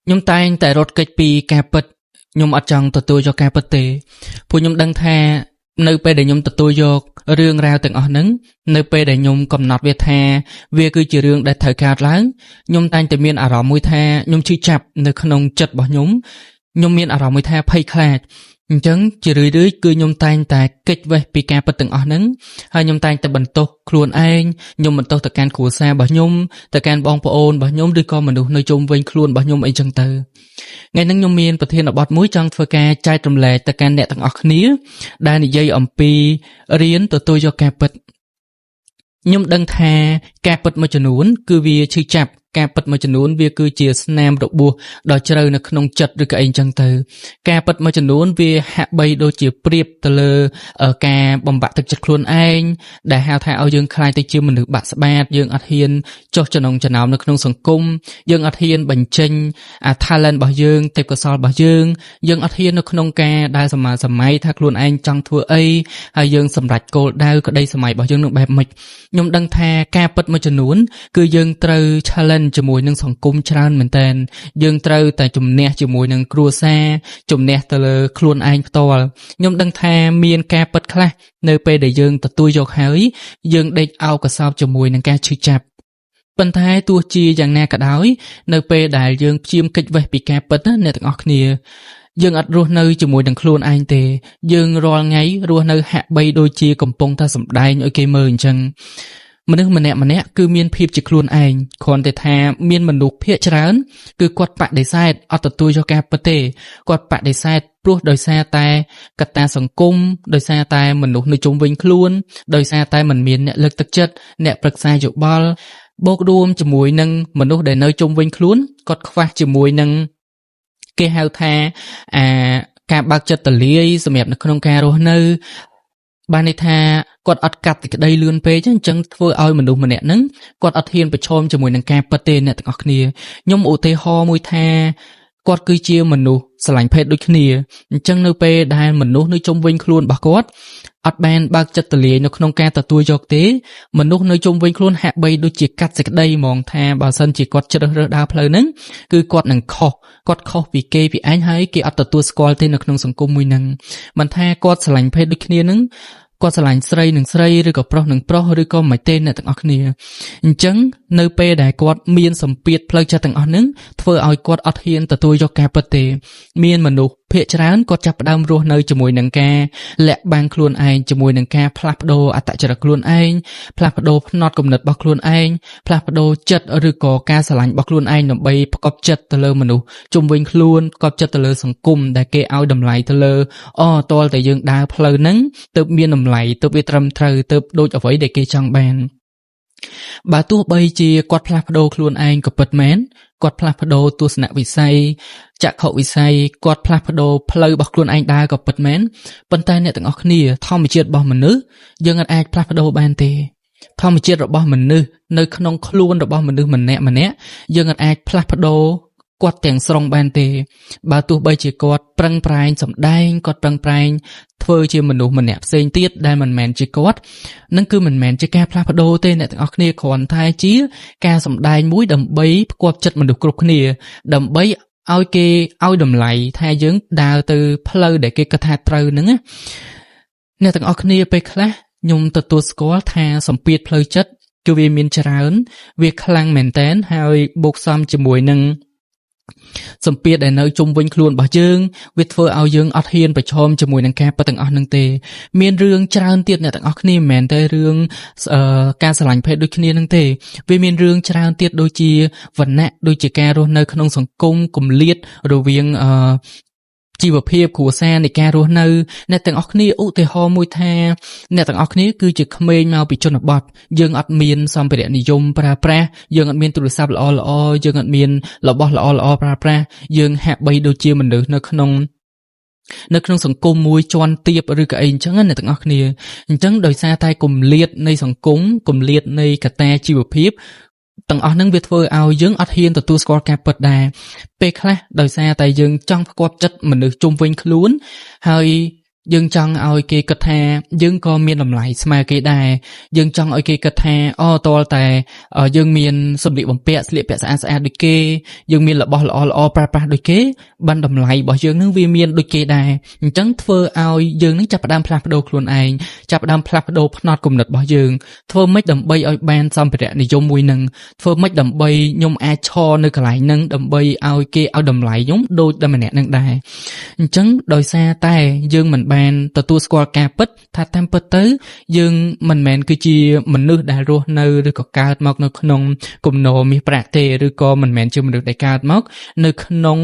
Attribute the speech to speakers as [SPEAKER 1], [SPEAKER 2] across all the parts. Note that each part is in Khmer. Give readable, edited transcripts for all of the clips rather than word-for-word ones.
[SPEAKER 1] ខ្ញុំតែងតែរត់គេចពីការពិតខ្ញុំអត់ចង់ទទួលយកការពិតទេព្រោះខ្ញុំដឹងថានៅពេលដែលខ្ញុំទទួលយករឿងរ៉ាវទាំងអស់ហ្នឹងនៅពេលដែលខ្ញុំកំណត់វាថាវាគឺជារឿងដែលត្រូវកើតឡើងខ្ញុំតែងតែមានអារម្មណ៍មួយថាខ្ញុំឈឺចាប់នៅក្នុងចិត្តរបស់ខ្ញុំមានអារម្មណ៍មួយថាភ័យខ្លាចអញ្ចឹងជារឿយៗគឺខ្ញុំតែងតែគេចវេះពីការពិតទាំងអស់ហ្នឹងហើយខ្ញុំតែងតែបន្ទោសខ្លួនឯងខ្ញុំបន្ទោសទៅកាន់គ្រួសាររបស់ខ្ញុំទៅកាន់បងប្អូនរបស់ខ្ញុំឬក៏មនុស្សនៅជុំវិញខ្លួនរបស់ខ្ញុំអីចឹងទៅថ្ងៃនេះខ្ញុំមានប្រធានបទមួយចង់ធ្វើការចែករំលែកទៅកាន់អ្នកទាំងអស់គ្នាដែលនិយាយអំពីរៀនទទួលយកការពិតខ្ញុំដឹងថាការពិតមួយចំនួនគឺវាឈឺចាប់ការពិតមួយចំនួនវាគឺជាស្នាមរបួសដ៏ជ្រៅនៅក្នុងចិត្តឬក៏អីចឹងទៅការពិតមួយចំនួនវាហាក់បីដូចជាប្រៀបទៅលើការបំបាក់ទឹកចិត្តខ្លួនឯងដែលហៅថាឲ្យយើងខ្លាចទៅជាមនុស្សបាក់ស្បាតយើងអត់ហ៊ានចុះចំណងចំណោមនៅក្នុងសង្គមយើងអត់ហ៊ានបញ្ចេញអា talent របស់យើងទេពកោសល្យរបស់យើងអត់ហ៊ាននៅក្នុងការដែលសម័យថាខ្លួនឯងចង់ធ្វើអីហើយយើងសម្រេចគោលដៅក្តីសម័យរបស់យើងនឹងបែបម៉េចខ្ញុំដឹងថាការពិតមួយចំនួនគឺយើងត្រូវ challenge ជាមួយនឹងសង្គមច្រើនមែនតើយើងត្រូវតែជំនះជាមួយនឹងគ្រួសារជំនះទៅលើខ្លួនឯងផ្ទាល់ខ្ញុំដឹងថាមានការពិតខ្លះនៅពេលដែលយើងទទួលយកហើយយើងដេកអោបកសោបជាមួយនឹងការឈឺចាប់ប៉ុន្តែទោះជាយ៉ាងណាក៏ដោយនៅពេលដែលយើងព្យាយាមគេចវេះពីការពិតអ្នកទាំងអស់គ្នាយើងអត់រស់នៅជាមួយនឹងខ្លួនឯងទេយើងរាល់ថ្ងៃរស់នៅហាក់បីដូចជាកំពុងតែសម្ដែងឲ្យគេមើលអញ្ចឹងមនុស្សម្នាក់គឺមានភាពជាខ្លួនឯងគ្រាន់តែថាមានមនុស្សភាគច្រើនគឺគាត់បដិសេធអត់ទទួលយកការពិតទេគាត់បដិសេធព្រោះដោយសារតែកត្តាសង្គមដោយសារតែមនុស្សនៅជុំវិញខ្លួនដោយសារតែមិនមានអ្នកលើកទឹកចិត្តអ្នកប្រឹក្សាយោបល់បូករួមជាមួយនឹងមនុស្សដែលនៅជុំវិញខ្លួនគាត់ខ្វះជាមួយនឹងគេហៅថាការបើកចិត្តទូលាយសម្រាប់នៅក្នុងការរស់នៅបានន័យថាគាត់អត់កាត់ទីក្តីលឿនពេកអញ្ចឹងធ្វើឲ្យមនុស្សម្នាក់ហ្នឹងគាត់អត់ហ៊ានប្រឈមជាមួយនឹងការពិតទេអ្នកទាំងអស់គ្នាខ្ញុំឧទាហរណ៍មួយថាគាត់គឺជាមនុស្សស្រឡាញ់ភេទដូចគ្នាអញ្ចឹងនៅពេលដែលមនុស្សនៅជុំវិញខ្លួនរបស់គាត់អត់បានបើកចិត្តទូលាយនៅក្នុងការទទួលយកទេមនុស្សនៅជុំវិញខ្លួនហាក់បីដូចជាកាត់សេចក្តីហ្មងថាបើសិនជាគាត់ជ្រើសរើសដើរផ្លូវហ្នឹងគឺគាត់នឹងខុសពីគេពីឯងហើយគេអត់ទទួលស្គាល់ទេនៅក្នុងសង្គមមួយហ្នឹងមិនថាគាត់ស្រឡាញ់ភេទដូចគ្នាហ្នឹងគាត់ស្រឡាញ់ស្រីនឹងស្រីឬក៏ប្រុសនឹងប្រុសឬក៏មិនទេអ្នកទាំងអស់គ្នាអញ្ចឹងនៅពេលដែលគាត់មានសម្ពាធផ្លូវចិត្តទាំងអស់ហ្នឹងធ្វើឲ្យគាត់អត់ហ៊ានទទួលយកការពិតទេមានមនុស្សភាគច្រើនគាត់ចាប់ផ្ដើមរស់នៅជាមួយនឹងការលាក់បាំងខ្លួនឯងជាមួយនឹងការផ្លាស់ប្ដូរអត្តចរិតខ្លួនឯងផ្លាស់ប្ដូរផ្នត់គំនិតរបស់ខ្លួនឯងផ្លាស់ប្ដូរចិត្តឬក៏ការស្រឡាញ់របស់ខ្លួនឯងដើម្បីផ្គប់ចិត្តទៅលើមនុស្សជុំវិញខ្លួនផ្គប់ចិត្តទៅលើសង្គមដែលគេឲ្យតម្លៃទៅលើតលតែយើងដើរផ្លូវហ្នឹងទើបមានតម្លៃទើបវាត្រឹមត្រូវទើបដូចអ្វីដែលគេចង់បានបើទោះបីជាគាត់ផ្លាស់ប្ដូរខ្លួនឯងក៏ពិតមែនគាត់ផ្លាស់ប្ដូរទស្សនវិស័យចក្ខុវិស័យគាត់ផ្លាស់ប្ដូរផ្លូវរបស់ខ្លួនឯងដើរក៏ពិតមែនប៉ុន្តែអ្នកទាំងអស់គ្នាធម្មជាតិរបស់មនុស្សយើងអាចផ្លាស់ប្ដូរបានទេធម្មជាតិរបស់មនុស្សនៅក្នុងខ្លួនរបស់មនុស្សម្នាក់យើងអាចផ្លាស់ប្ដូរគាត់ទាំងស្រុងបានទេបើទោះបីជាគាត់ប្រឹងប្រែងសម្ដែងគាត់ប្រឹងប្រែងធ្វើជាមនុស្សម្នាក់ផ្សេងទៀតដែលមិនមែនជាគាត់នឹងគឺមិនមែនជាការផ្លាស់ប្ដូរទេអ្នកទាំងអស់គ្នាគ្រាន់តែជាការសម្ដែងមួយដើម្បីផ្គាប់ចិត្តមនុស្សគ្រប់គ្នាដើម្បីឲ្យគេឲ្យតម្លៃថាយើងដើរទៅផ្លូវដែលគេគិតថាត្រូវហ្នឹងណាអ្នកទាំងអស់គ្នាពេលខ្លះខ្ញុំទទួលស្គាល់ថាសម្ពាធផ្លូវចិត្តគឺវាមានច្រើនវាខ្លាំងមែនតើហើយបូកសំជាមួយនឹងសម្ពាធដែលនៅជុំវិញខ្លួនរបស់យើងវាធ្វើឲ្យយើងអត់ហ៊ានប្រឈមជាមួយនឹងការពិតទាំងអស់ហ្នឹងទេមានរឿងច្រើនទៀតអ្នកទាំងអស់គ្នាមិនមែនតែរឿងការស្រឡាញ់ភេទដូចគ្នាហ្នឹងទេវាមានរឿងច្រើនទៀតដូចជាវណ្ណៈដូចជាការរស់នៅក្នុងសង្គមគម្លាតរវាងជីវភាពគ្រួសារនៃការរស់នៅអ្នកទាំងអស់គ្នាឧទាហរណ៍មួយថាអ្នកទាំងអស់គ្នាគឺជាក្មេងមកពីជនបទយើងអត់មានសម្ភារៈនិយមប្រើប្រាស់យើងអត់មានទូរស័ព្ទល្អៗយើងអត់មានរបស់ល្អៗប្រើប្រាស់យើងហាក់បីដូចជាមនុស្សនៅក្នុងសង្គមមួយជាន់ទាបឬក៏អីអញ្ចឹងអ្នកទាំងអស់គ្នាអញ្ចឹងដោយសារតែគម្លាតនៃសង្គមគម្លាតនៃកត្តាជីវភាពទាំងអស់ហ្នឹងវាធ្វើឲ្យយើងអត់ហ៊ានទទួលស្គាល់ការពិតដែរពេលខ្លះដោយសារតែយើងចង់ផ្គាប់ចិត្តមនុស្សជុំវិញខ្លួនហើយ យើងចង់ឲ្យគេគិតថាយើងក៏មានតម្លៃស្មើគេដែរយើងចង់ឲ្យគេគិតថាតលតែយើងមានសម្លៀកបំពាក់ស្លៀកពាក់ស្អាតស្អាតដូចគេយើងមានរបស់ល្អល្អប្រើប្រាស់ដូចគេបានតម្លៃរបស់យើងនឹងវាមានដូចគេដែរអញ្ចឹងធ្វើឲ្យយើងនឹងចាប់ផ្ដើមផ្លាស់ប្ដូរខ្លួនឯងចាប់ផ្ដើមផ្លាស់ប្ដូរផ្នត់គំនិតរបស់យើងធ្វើម៉េចដើម្បីឲ្យបានសម្ភារៈនិយមមួយនឹងធ្វើម៉េចដើម្បីខ្ញុំអាចឈរនៅកន្លែងនឹងដើម្បីឲ្យគេឲ្យតម្លៃខ្ញុំដូចតែម្នាក់នឹងដែរអញ្ចឹងដោយសារតែយើងមិនបានទទួលស្គាល់ការពិតថាតាមពិតទៅយើងមិនមែនគឺជាមនុស្សដែលរស់នៅឬក៏កើតមកនៅក្នុងគំនរមាសប្រាក់ទេឬក៏មិនមែនជាមនុស្សដែលកើតមកនៅក្នុង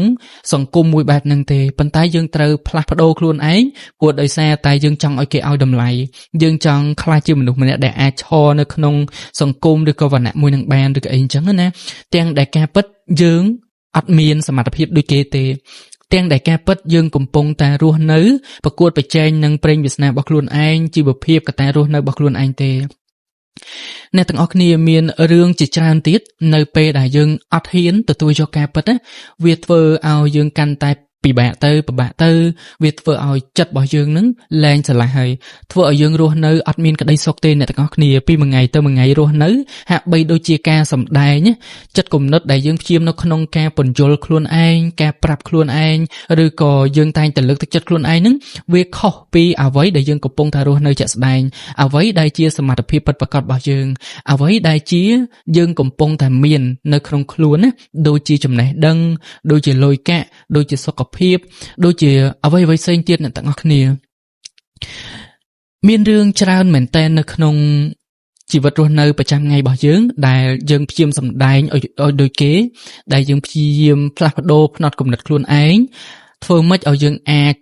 [SPEAKER 1] សង្គមមួយបែបហ្នឹងទេប៉ុន្តែយើងត្រូវផ្លាស់ប្ដូរខ្លួនឯងព្រោះដោយសារតែយើងចង់ឲ្យគេឲ្យតម្លៃយើងចង់ក្លាយជាមនុស្សម្នាក់ដែលអាចឈរនៅក្នុងសង្គមឬក៏វណ្ណៈមួយនឹងបានឬក៏អីអញ្ចឹងណាទាំងដែលការពិតយើងអត់មានសមត្ថភាពដូចគេទេទាំងដែលការពិតយើងកំពុងតែរស់នៅប្រកួតប្រជែងនឹងព្រេងវាសនារបស់ខ្លួនឯងជីវភាពកតែរស់នៅរបស់ខ្លួនឯងទេអ្នកទាំងអស់គ្នាមានរឿងជាច្រើនទៀតនៅពេលដែលយើងអត់ហ៊ានទទួលយកការពិតណាវាធ្វើឲ្យយើងកាន់តែពិបាកទៅវាធ្វើឲ្យចិត្តរបស់យើងនឹងលែងស្រឡះហើយធ្វើឲ្យយើងរស់នៅអត់មានក្តីសុខទេអ្នកទាំងអស់គ្នាពីមួយថ្ងៃទៅមួយថ្ងៃរស់នៅហាក់បីដូចជាការសម្ដែងចិត្តគំនិតដែលយើងព្យាមនៅក្នុងការពន្យល់ខ្លួនឯងការប្រាប់ខ្លួនឯងឬក៏យើងតែងតែលើកទឹកចិត្តខ្លួនឯងនឹងវាខុសពីអ្វីដែលយើងកំពុងតែរស់នៅជាក់ស្ដែងអ្វីដែលជាសមត្ថភាពពិតប្រាកដរបស់យើងអ្វីដែលជាយើងកំពុងតែមាននៅក្នុងខ្លួនណាដូចជាចំណេះដឹងដូចជាលុយកាក់ដូចជាសុខភាពដូចជាអ្វីៗផ្សេងទៀតអ្នកទាំងអស់គ្នាមានរឿងច្រើនមែនតើនៅក្នុងជីវិតរស់នៅប្រចាំថ្ងៃរបស់យើងដែលយើងព្យាយាមសម្ដែងឲ្យដូចគេដែលយើងព្យាយាមផ្លាស់ប្ដូរផ្នត់គំនិតខ្លួនឯងធ្វើម៉េចឲ្យយើងអាច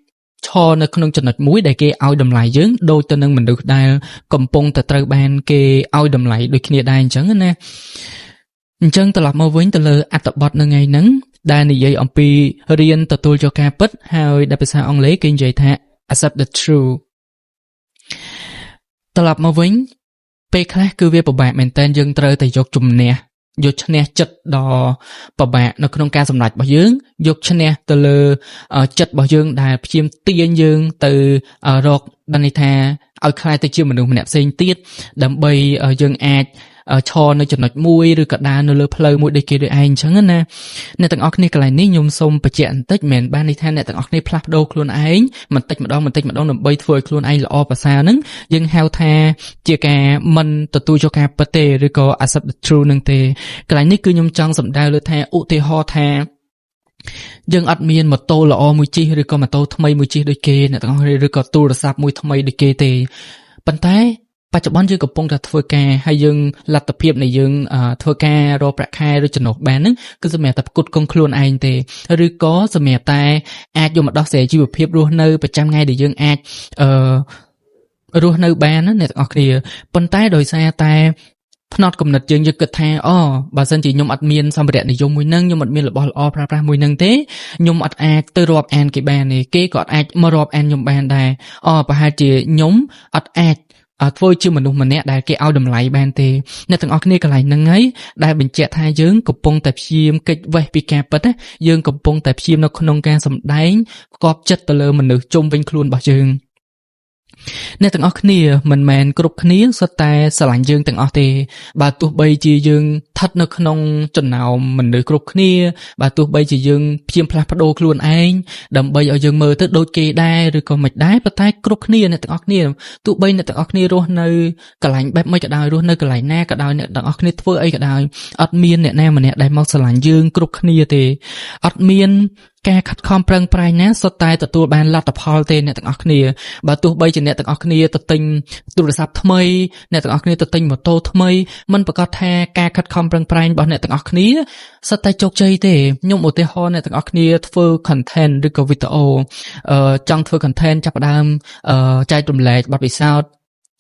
[SPEAKER 1] ឈរនៅក្នុងចំណុចមួយដែលគេឲ្យតម្លៃយើងដូចទៅនឹងមនុស្សដែលកំពុងតែត្រូវបានគេឲ្យតម្លៃដូចគ្នាដែរអញ្ចឹងណាអញ្ចឹងត្រឡប់មកវិញទៅលើអត្ថបទនៅថ្ងៃហ្នឹងដែលនិយាយអំពីរៀនទទួលយកការពិតហើយដែលភាសាអង់គ្លេសគេនិយាយថា accept the truth ត្រឡប់មកវិញពេលខ្លះគឺវាពិបាកមែនតើយើងត្រូវតែយកឈ្នះចិត្តដ៏ពិបាកនៅក្នុងការសម្រេចរបស់យើងយកឈ្នះទៅលើចិត្តរបស់យើងដែលព្យាយាមទាញយើងទៅរកបានន័យថាឲ្យខ្លាយទៅជាមនុស្សម្នាក់ផ្សេងទៀតដើម្បីយើងអាចឈរនៅចំណុចមួយឬក៏ដើរនៅលើផ្លូវមួយដូចគេដូចឯងអញ្ចឹងណាអ្នកទាំងអស់គ្នាកន្លែងនេះខ្ញុំសូមបញ្ជាក់បន្តិចមែនបានន័យថាអ្នកទាំងអស់គ្នាផ្លាស់ប្ដូរខ្លួនឯងបន្តិចម្ដងដើម្បីធ្វើឲ្យខ្លួនឯងល្អប្រសើរហ្នឹងយើងហៅថាជាការមិនទទួលយកការពិតទេឬក៏ accept the truth ហ្នឹងទេកន្លែងនេះគឺខ្ញុំចង់សម្ដៅលើថាឧទាហរណ៍ថាយើងអត់មានម៉ូតូល្អមួយជិះឬក៏ម៉ូតូថ្មីមួយជិះដូចគេអ្នកទាំងអស់គ្នាឬក៏ទូរស័ព្ទមួយថ្មីដូចគេទេប៉ុន្តែបច្ចុប្បន្នយើងកំពុងតែធ្វើការហើយយើងលទ្ធភាពនៃយើងធ្វើការរកប្រាក់ខែឬចំណូលបានហ្នឹងគឺសម្រាប់តែផ្គត់ផ្គង់ខ្លួនឯងទេឬក៏សម្រាប់តែអាចយកមកដោះស្រាយជីវភាពរស់នៅប្រចាំថ្ងៃដែលយើងអាចរស់នៅបានណាអ្នកទាំងអស់គ្នាប៉ុន្តែដោយសារតែផ្នត់គំនិតយើងគិតថាបើសិនជាខ្ញុំអត់មានសម្ភារៈនិយមមួយហ្នឹងខ្ញុំអត់មានរបស់ល្អប្រើប្រាស់មួយហ្នឹងទេខ្ញុំអត់អាចទៅរាប់អានគេបានទេគេក៏អត់អាចមករាប់អានខ្ញុំបានដែរប្រហែលជាខ្ញុំអត់អាចធ្វើជាមនុស្សម្នាក់ដែលគេឲ្យតម្លៃបានទេអ្នកទាំងអស់គ្នាកន្លែងហ្នឹងហើយដែលបញ្ជាក់ថាយើងកំពុងតែព្យាយាមគេចវេះពីការពិតណាយើងកំពុងតែព្យាយាមនៅក្នុងការសម្ដែងផ្គាប់ចិត្តទៅលើមនុស្សជុំវិញខ្លួនរបស់យើងអ្នកទាំងអស់គ្នាមិនមែនគ្រប់គ្នាសុទ្ធតែស្រឡាញ់យើងទាំងអស់ទេបើទោះបីជាយើងស្ថិតនៅក្នុងចំណោមមនុស្សគ្រប់គ្នាបើទោះបីជាយើងព្យាយាមផ្លាស់ប្ដូរខ្លួនឯងដើម្បីឲ្យយើងមើលទៅដូចគេដែរឬក៏មិនដែរប៉ុន្តែគ្រប់គ្នាអ្នកទាំងអស់គ្នាទោះបីអ្នកទាំងអស់គ្នារស់នៅកន្លែងបែបមិនក៏ដោយរស់នៅកន្លែងណាក៏ដោយអ្នកទាំងអស់គ្នាធ្វើអីក៏ដោយអត់មានអ្នកណាម្នាក់ដែលមកស្រឡាញ់យើងគ្រប់គ្នាទេអត់មានការខិតខំប្រឹងប្រែងណាសុទ្ធតែទទួលបានលទ្ធផលទេអ្នកទាំងអស់គ្នាបើទោះបីជាអ្នកទាំងអស់គ្នាទៅទិញទូរស័ព្ទថ្មីអ្នកទាំងអស់គ្នាទៅទិញម៉ូតូថ្មីមិនប្រកាសថាការខិតខំប្រឹងប្រែងរបស់អ្នកទាំងអស់គ្នាសុទ្ធតែជោគជ័យទេខ្ញុំឧទាហរណ៍អ្នកទាំងអស់គ្នាធ្វើ content ឬក៏វីដេអូចង់ធ្វើ content ចាប់ផ្ដើមចែករំលែកបទពិសោធន៍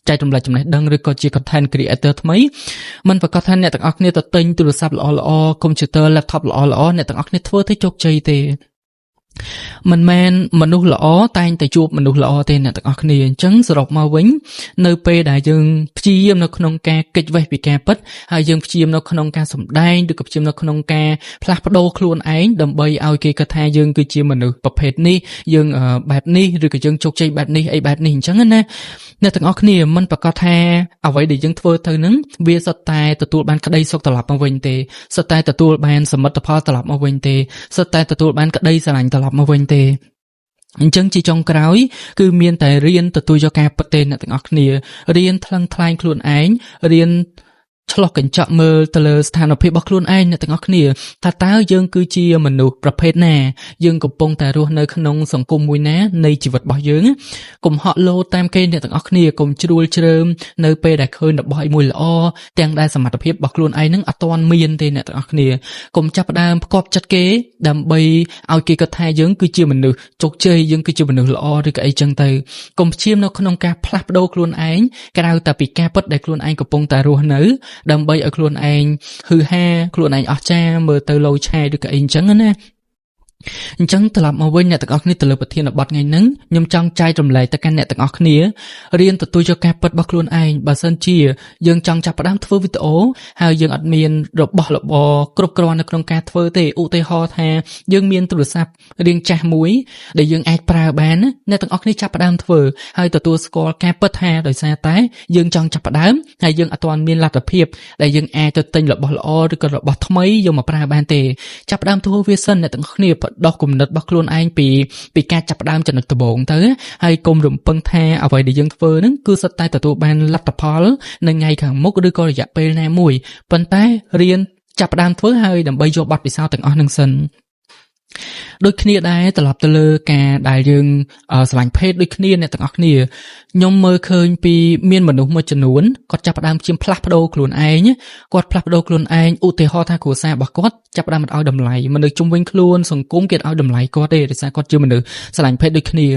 [SPEAKER 1] ចែករំលែកចំណេះដឹងឬក៏ជា content creator ថ្មីមិនប្រកាសថាអ្នកទាំងអស់គ្នាទៅទិញទូរស័ព្ទល្អៗ computer laptop ល្អៗអ្នកទាំងអស់គ្នាធ្វើទៅជោគជ័យទេ មិនមែនមនុស្សល្អតែងតែជួបមនុស្សល្អទេអ្នកទាំងអស់គ្នាអញ្ចឹងសរុបមកវិញនៅពេលដែលយើងព្យាយាមនៅក្នុងការគេចវេះពីការពិតហើយយើងព្យាយាមនៅក្នុងការសម្ដែងឬក៏ព្យាយាមនៅក្នុងការផ្លាស់ប្ដូរខ្លួនឯងដើម្បីឲ្យគេគិតថាយើងគឺជាមនុស្សប្រភេទនេះយើងបែបនេះឬក៏យើងជោគជ័យបែបនេះអីបែបនេះអញ្ចឹងណាអ្នកទាំងអស់គ្នាមិនប្រកាសថាអ្វីដែលយើងធ្វើទៅនឹងវាសុទ្ធតែទទួលបានក្តីសុខត្រឡប់មកវិញទេសុទ្ធតែទទួលបានសមិទ្ធផលត្រឡប់មកវិញទេសុទ្ធតែទទួលបានក្តីស្រឡាញ់ត្រឡប់មកវិញទេអញ្ចឹងជាចុងក្រោយគឺមានតែរៀនទទួលយកការពិតទេអ្នកទាំងអស់គ្នារៀនថ្លឹងថ្លែងខ្លួនឯងរៀនឆ្លោះកញ្ចក់មើលទៅលើស្ថានភាពរបស់ខ្លួនឯងអ្នកទាំងអស់គ្នាថាតើយើងគឺជាមនុស្សប្រភេទណាយើងកំពុងតែរស់នៅក្នុងសង្គមមួយណានៃជីវិតរបស់យើងកុំហក់លោតតាមគេអ្នកទាំងអស់គ្នាកុំជ្រួលជ្រើមនៅពេលដែលឃើញរបស់មួយល្អទាំងដែលសមត្ថភាពរបស់ខ្លួនឯងនឹងអត់ទាន់មានទេអ្នកទាំងអស់គ្នាកុំចាប់ផ្ដើមផ្គប់ចិត្តគេដើម្បីឲ្យគេគិតថាយើងគឺជាមនុស្សជោគជ័យយើងគឺជាមនុស្សល្អឬក៏អីចឹងទៅកុំព្យាយាមនៅក្នុងការផ្លាស់ប្ដូរខ្លួនឯងក្រៅតែពីការពិតដែលខ្លួនឯងកំពុងតែរស់នៅដើម្បីឲ្យខ្លួនឯងហឺហាខ្លួនឯងអស្ចារ្យមើលទៅលោឆាយឬក៏អីអញ្ចឹងណាអញ្ចឹងត្រឡប់មកវិញអ្នកទាំងអស់គ្នាទៅលើប្រធានបទថ្ងៃហ្នឹងខ្ញុំចង់ចែករំលែកទៅកាន់អ្នកទាំងអស់គ្នារៀនទទួលយកការពិតរបស់ខ្លួនឯងបើសិនជាយើងចង់ចាប់ផ្ដើមធ្វើវីដេអូហើយយើងអត់មានរបស់របរគ្រប់គ្រាន់នៅក្នុងការធ្វើទេឧទាហរណ៍ថាយើងមានទូរស័ព្ទរាងចាស់មួយដែលយើងអាចប្រើបានអ្នកទាំងអស់គ្នាចាប់ផ្ដើមធ្វើហើយទទួលស្គាល់ការពិតថាដោយសារតែយើងចង់ចាប់ផ្ដើមហើយយើងអត់ទាន់មានលទ្ធភាពដែលយើងអាចទៅទិញរបស់ល្អឬក៏របស់ថ្មីយកមកប្រើបានទេចាប់ផ្ដើមធ្វើវាសិនអ្នកទាំងអស់គ្នាដោះគំនិតរបស់ខ្លួនឯងពីការចាប់ផ្ដើមចំណុចដំបូងទៅហើយកុំរំពឹងថាអ្វីដែលយើងធ្វើហ្នឹងគឺសុទ្ធតែទទួលបានលទ្ធផលនៅថ្ងៃខាងមុខឬក៏រយៈពេលណាមួយប៉ុន្តែរៀនចាប់ផ្ដើមធ្វើហើយដើម្បីយកបទពិសោធន៍ទាំងអស់ហ្នឹងសិនដូចគ្នាដែរត្រឡប់ទៅលើការដែលយើងស្រឡាញ់ភេទដូចគ្នាអ្នកទាំងអស់គ្នាខ្ញុំមើលឃើញពីមានមនុស្សមួយចំនួនគាត់ចាប់ផ្ដើមជាផ្លាស់ប្ដូរខ្លួនឯងគាត់ផ្លាស់ប្ដូរខ្លួនឯងឧទាហរណ៍ថាគ្រួសាររបស់គាត់ចាប់ផ្ដើមឲ្យតម្លៃមនុស្សជុំវិញខ្លួនសង្គមគេឲ្យតម្លៃគាត់ទេដោយសារគាត់ជាមនុស្សស្រឡាញ់ភេទដូចគ្នា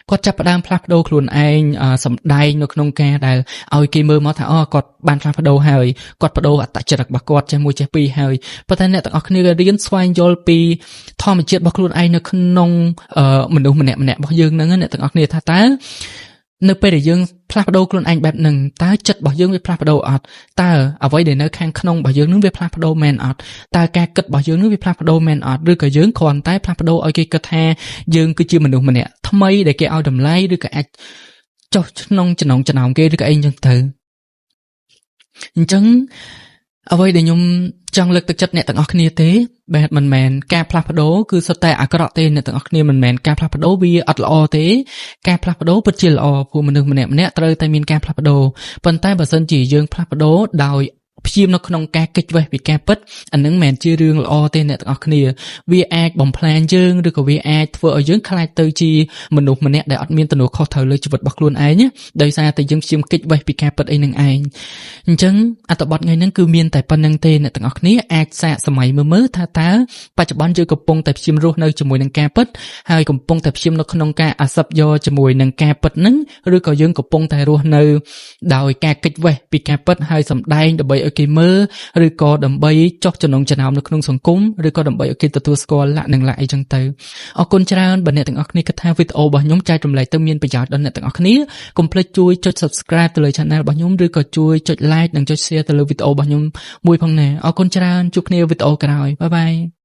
[SPEAKER 1] គាត់ចាប់ផ្ដើមផ្លាស់ប្ដូរខ្លួនឯងសម្ដែងនៅក្នុងការដែលឲ្យគេមើលមកថាគាត់បានផ្លាស់ប្ដូរហើយគាត់ប្ដូរអត្តចរិតរបស់គាត់ចេះមួយចេះពីរហើយប៉ុន្តែអ្នកទាំងអស់គ្នារៀនស្វែងយល់ពីធម្មជាតិរបស់ខ្លួនឯងនៅក្នុងមនុស្សម្នាក់ៗរបស់យើងហ្នឹងអ្នកទាំងអស់គ្នាថាតើនៅពេលដែលយើងផ្លាស់ប្ដូរខ្លួនឯងបែបហ្នឹងតើចិត្តរបស់យើងវាផ្លាស់ប្ដូរអត់តើអ្វីដែលនៅខាងក្នុងរបស់យើងនឹងវាផ្លាស់ប្ដូរមែនអត់តើការគិតរបស់យើងនឹងវាផ្លាស់ប្ដូរមែនអត់ឬក៏យើងគ្រាន់តែផ្លាស់ប្ដូរឲ្យគេគិតថាយើងគឺជាមនុស្សម្នាក់ថ្មីដែលគេឲ្យតម្លៃឬក៏អាចចុះក្នុងចំណោមគេឬក៏អីចឹងទៅអញ្ចឹងអ្វីដែលខ្ញុំចង់លើកទឹកចិត្តអ្នកទាំងអស់គ្នាទេបាទមិនមែនការផ្លាស់ប្ដូរគឺសុទ្ធតែអាក្រក់ទេអ្នកទាំងអស់គ្នាមិនមែនការផ្លាស់ប្ដូរវាអត់ល្អទេការផ្លាស់ប្ដូរពិតជាល្អព្រោះមនុស្សម្នាក់ៗត្រូវតែមានការផ្លាស់ប្ដូរប៉ុន្តែបើសិនជាយើងផ្លាស់ប្ដូរដោយព្យាយាមនៅក្នុងការគេចវេះពីការពិតអានឹងមិនមែនជារឿងល្អទេអ្នកទាំងអស់គ្នាវាអាចបំផ្លាញយើងឬក៏វាអាចធ្វើឲ្យយើងខ្លាចទៅជាមនុស្សម្នាក់ដែលអត់មានទំនួលខុសត្រូវលើជីវិតរបស់ខ្លួនឯងដោយសារតែយើងព្យាយាមគេចវេះពីការពិតអីនឹងឯងអញ្ចឹងអត្ថបទថ្ងៃហ្នឹងគឺមានតែប៉ុណ្្នឹងទេអ្នកទាំងអស់គ្នាអាចសាកសម័យមើលថាតើបច្ចុប្បន្នយើងកំពុងតែព្យាយាមរស់នៅជាមួយនឹងការពិតហើយកំពុងតែព្យាយាមនៅក្នុងការអាសឹបយកជាមួយនឹងការពិតហ្នឹងឬក៏យើងកំពុងតែរស់នៅដោយការគេចវេះពីការពិតហើយសម្ដែងដើម្បីឲ្យគេមើលឬក៏ដើម្បីចុះចំណងចំណោមនៅក្នុងសង្គមឬក៏ដើម្បីឲ្យគេទទួលស្គាល់លក្ខណៈអីចឹងទៅអរគុណច្រើនបើអ្នកទាំងអស់គ្នាគិតថាវីដេអូរបស់ខ្ញុំចែករំលែកទៅមានប្រយោជន៍ដល់អ្នកទាំងអស់គ្នាកុំភ្លេចជួយចុច Subscribe ទៅលើ Channel របស់ខ្ញុំឬក៏ជួយចុច Like និងចុច Share ទៅលើវីដេអូរបស់ខ្ញុំមួយផងណាអរគុណច្រើនជួបគ្នាវីដេអូក្រោយបាយបាយ